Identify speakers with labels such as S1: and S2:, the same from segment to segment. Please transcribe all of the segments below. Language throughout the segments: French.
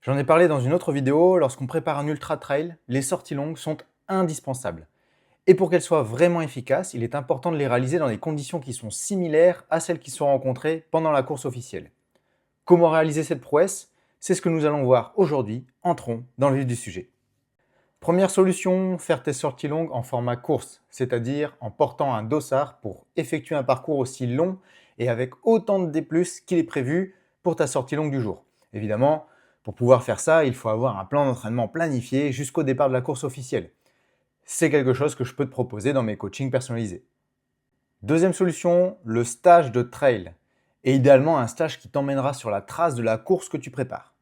S1: J'en ai parlé dans une autre vidéo, lorsqu'on prépare un ultra trail, les sorties longues sont indispensables. Et pour qu'elles soient vraiment efficaces, il est important de les réaliser dans des conditions qui sont similaires à celles qui sont rencontrées pendant la course officielle. Comment réaliser cette prouesse? C'est ce que nous allons voir aujourd'hui. Entrons dans le vif du sujet. Première solution, faire tes sorties longues en format course, c'est-à-dire en portant un dossard pour effectuer un parcours aussi long et avec autant de D+, qu'il est prévu pour ta sortie longue du jour. Évidemment, pour pouvoir faire ça, il faut avoir un plan d'entraînement planifié jusqu'au départ de la course officielle. C'est quelque chose que je peux te proposer dans mes coachings personnalisés. Deuxième solution, le stage de trail. Et idéalement un stage qui t'emmènera sur la trace de la course que tu prépares.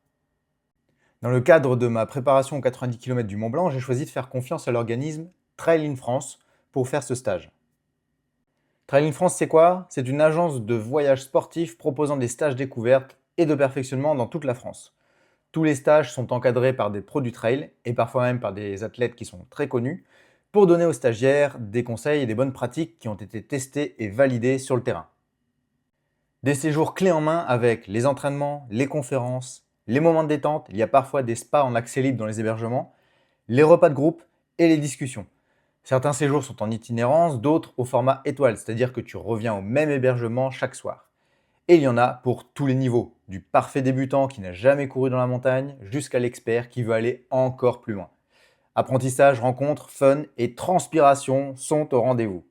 S1: Dans le cadre de ma préparation aux 90 km du Mont Blanc, j'ai choisi de faire confiance à l'organisme Trail in France pour faire ce stage. Trail in France, c'est quoi? C'est une agence de voyage sportif proposant des stages découvertes et de perfectionnement dans toute la France. Tous les stages sont encadrés par des pros du trail et parfois même par des athlètes qui sont très connus pour donner aux stagiaires des conseils et des bonnes pratiques qui ont été testées et validées sur le terrain. Des séjours clés en main avec les entraînements, les conférences, les moments de détente, il y a parfois des spas en accès libre dans les hébergements, les repas de groupe et les discussions. Certains séjours sont en itinérance, d'autres au format étoile, c'est-à-dire que tu reviens au même hébergement chaque soir. Et il y en a pour tous les niveaux, du parfait débutant qui n'a jamais couru dans la montagne jusqu'à l'expert qui veut aller encore plus loin. Apprentissage, rencontres, fun et transpiration sont au rendez-vous.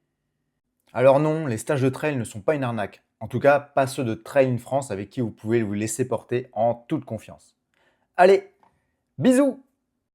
S1: Alors non, les stages de trail ne sont pas une arnaque. En tout cas, pas ceux de Trail in France avec qui vous pouvez vous laisser porter en toute confiance. Allez, bisous!